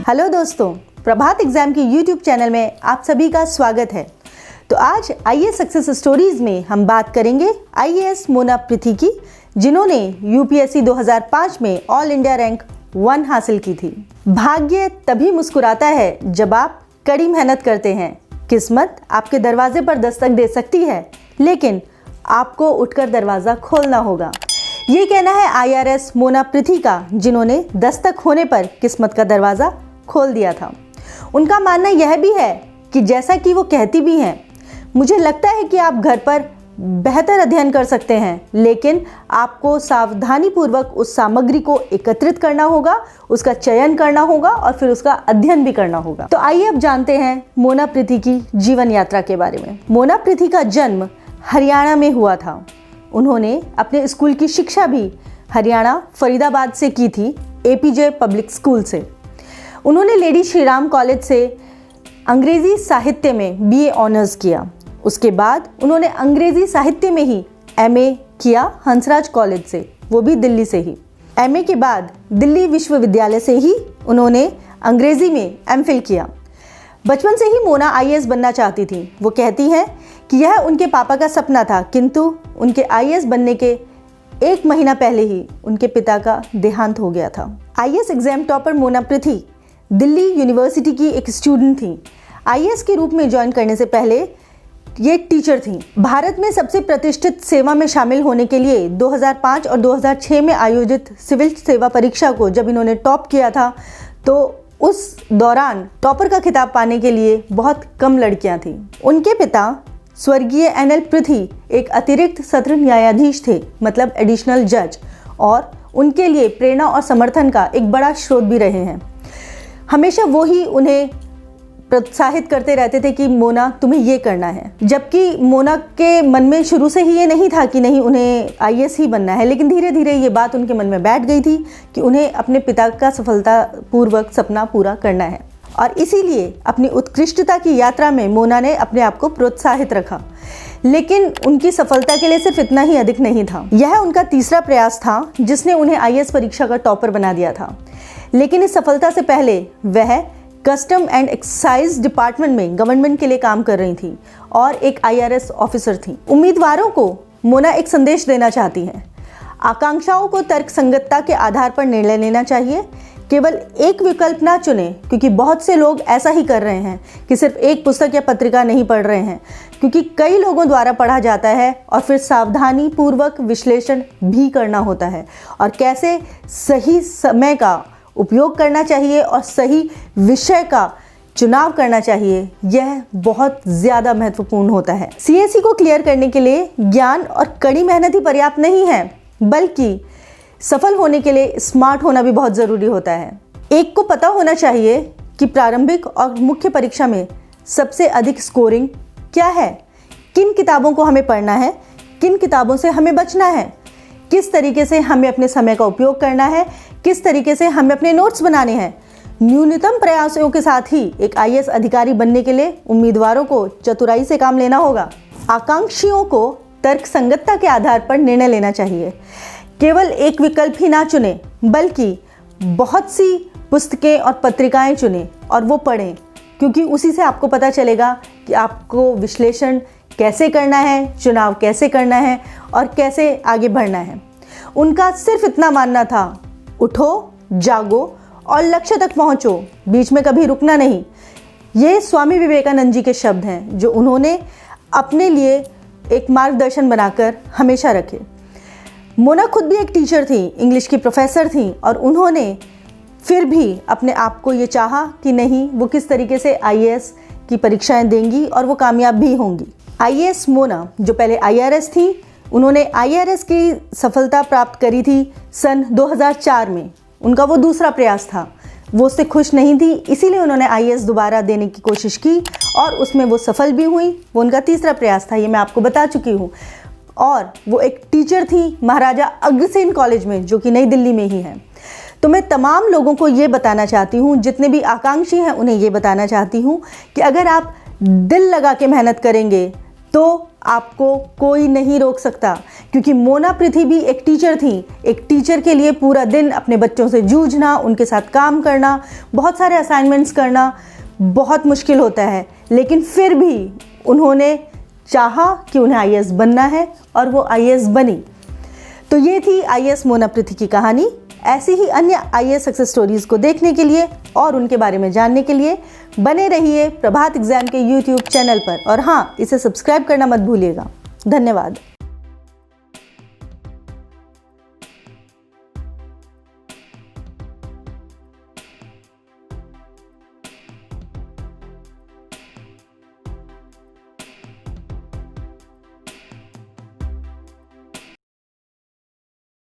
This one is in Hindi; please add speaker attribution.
Speaker 1: हेलो दोस्तों, प्रभात एग्जाम की यूट्यूब चैनल में आप सभी का स्वागत है। तो आज आईएएस सक्सेस स्टोरीज में हम बात करेंगे आईएएस मोना पृथी की, जिन्होंने यूपीएससी 2005 में ऑल इंडिया रैंक 1 हासिल की थी। भाग्य तभी मुस्कुराता है जब आप कड़ी मेहनत करते हैं। किस्मत आपके दरवाजे पर दस्तक दे सकती है, लेकिन आपको उठकर दरवाज़ा खोलना होगा। ये कहना है आईआरएस मोना पृथी का, जिन्होंने दस्तक होने पर किस्मत का दरवाज़ा खोल दिया था। उनका मानना यह भी है कि जैसा कि वो कहती भी हैं, मुझे लगता है कि आप घर पर बेहतर अध्ययन कर सकते हैं, लेकिन आपको सावधानीपूर्वक उस सामग्री को एकत्रित करना होगा, उसका चयन करना होगा और फिर उसका अध्ययन भी करना होगा। तो आइए अब जानते हैं मोना पृथी की जीवन यात्रा के बारे में। मोना पृथी का जन्म हरियाणा में हुआ था। उन्होंने अपने स्कूल की शिक्षा भी हरियाणा फरीदाबाद से की थी, एपीजे पब्लिक स्कूल से। उन्होंने लेडी श्रीराम कॉलेज से अंग्रेज़ी साहित्य में बीए ऑनर्स किया। उसके बाद उन्होंने अंग्रेज़ी साहित्य में ही एमए किया हंसराज कॉलेज से, वो भी दिल्ली से ही। एमए के बाद दिल्ली विश्वविद्यालय से ही उन्होंने अंग्रेज़ी में एमफिल किया। बचपन से ही मोना आईएएस बनना चाहती थी। वो कहती हैं कि यह उनके पापा का सपना था, किंतु उनके आईएएस बनने के 1 महीना पहले ही उनके पिता का देहांत हो गया था। IAS exam topper Mona Prithi Delhi university की एक स्टूडेंट थी। आईएएस के रूप में ज्वाइन करने से पहले ये टीचर थी। भारत में सबसे प्रतिष्ठित सेवा में शामिल होने के लिए 2005 और 2006 में आयोजित सिविल सेवा परीक्षा को जब इन्होंने टॉप किया था, तो उस दौरान टॉपर का खिताब पाने के लिए बहुत कम लड़कियां थीं। उनके पिता स्वर्गीय एनएल पृथी एक अतिरिक्त सत्र न्यायाधीश थे, मतलब एडिशनल जज, और उनके लिए प्रेरणा और समर्थन का एक बड़ा स्रोत भी रहे हैं। हमेशा वो ही उन्हें प्रोत्साहित करते रहते थे कि मोना तुम्हें ये करना है, जबकि मोना के मन में शुरू से ही ये नहीं था कि नहीं उन्हें आईएएस ही बनना है, लेकिन धीरे धीरे ये बात उनके मन में बैठ गई थी कि उन्हें अपने पिता का सफलतापूर्वक सपना पूरा करना है। और इसीलिए अपनी उत्कृष्टता की यात्रा में मोना ने अपने आप को प्रोत्साहित रखा। लेकिन उनकी सफलता के लिए सिर्फ इतना ही अधिक नहीं था। यह उनका तीसरा प्रयास था जिसने उन्हें आईएएस परीक्षा का टॉपर बना दिया था। लेकिन इस सफलता से पहले वह कस्टम एंड एक्साइज डिपार्टमेंट में गवर्नमेंट के लिए काम कर रही थी और एक आईआरएस ऑफिसर थी। उम्मीदवारों को मोना एक संदेश देना चाहती हैं। आकांक्षाओं को तर्कसंगतता के आधार पर निर्णय लेना चाहिए। केवल एक विकल्प ना चुनें, क्योंकि बहुत से लोग ऐसा ही कर रहे हैं कि सिर्फ एक पुस्तक या पत्रिका नहीं पढ़ रहे हैं, क्योंकि कई लोगों द्वारा पढ़ा जाता है और फिर सावधानी पूर्वक विश्लेषण भी करना होता है और कैसे सही समय का उपयोग करना चाहिए और सही विषय का चुनाव करना चाहिए, यह बहुत ज़्यादा महत्वपूर्ण होता है। सीएसई को क्लियर करने के लिए ज्ञान और कड़ी मेहनत ही पर्याप्त नहीं है, बल्कि सफल होने के लिए स्मार्ट होना भी बहुत ज़रूरी होता है। एक को पता होना चाहिए कि प्रारंभिक और मुख्य परीक्षा में सबसे अधिक स्कोरिंग क्या है, किन किताबों को हमें पढ़ना है, किन किताबों से हमें बचना है, किस तरीके से हमें अपने समय का उपयोग करना है, किस तरीके से हमें अपने नोट्स बनाने हैं। न्यूनतम प्रयासों के साथ ही एक आईएएस अधिकारी बनने के लिए उम्मीदवारों को चतुराई से काम लेना होगा। आकांक्षियों को तर्कसंगतता के आधार पर निर्णय लेना चाहिए। केवल एक विकल्प ही ना चुनें, बल्कि बहुत सी पुस्तकें और पत्रिकाएं चुनें और वो पढ़ें, क्योंकि उसी से आपको पता चलेगा कि आपको विश्लेषण कैसे करना है, चुनाव कैसे करना है और कैसे आगे बढ़ना है। उनका सिर्फ इतना मानना था, उठो, जागो और लक्ष्य तक पहुंचो, बीच में कभी रुकना नहीं। ये स्वामी विवेकानंद जी के शब्द हैं, जो उन्होंने अपने लिए एक मार्गदर्शन बनाकर हमेशा रखे। मोना खुद भी एक टीचर थी, इंग्लिश की प्रोफेसर थी, और उन्होंने फिर भी अपने आप को ये चाहा कि नहीं, वो किस तरीके से आईएएस की परीक्षाएं देंगी और वो कामयाब भी होंगी। आईएएस मोना, जो पहले आईआरएस थी, उन्होंने आईआरएस की सफलता प्राप्त करी थी सन 2004 में। उनका वो दूसरा प्रयास था। वो उससे खुश नहीं थी, इसीलिए उन्होंने आईएएस दोबारा देने की कोशिश की और उसमें वो सफल भी हुई। वो उनका तीसरा प्रयास था, ये मैं आपको बता चुकी हूँ। और वो एक टीचर थी महाराजा अग्रसेन कॉलेज में, जो कि नई दिल्ली में ही है। तो मैं तमाम लोगों को ये बताना चाहती हूँ, जितने भी आकांक्षी हैं उन्हें ये बताना चाहती हूँ कि अगर आप दिल लगा के मेहनत करेंगे तो आपको कोई नहीं रोक सकता, क्योंकि मोना पृथ्वी भी एक टीचर थी। एक टीचर के लिए पूरा दिन अपने बच्चों से जूझना, उनके साथ काम करना, बहुत सारे असाइनमेंट्स करना बहुत मुश्किल होता है, लेकिन फिर भी उन्होंने चाहा कि उन्हें आईएएस बनना है और वो आईएएस बनी। तो ये थी आईएएस मोना पृथ्वी की कहानी। ऐसी ही अन्य आईएएस सक्सेस स्टोरीज को देखने के लिए और उनके बारे में जानने के लिए बने रहिए प्रभात एग्जाम के यूट्यूब चैनल पर। और हाँ, इसे सब्सक्राइब करना मत भूलिएगा। धन्यवाद।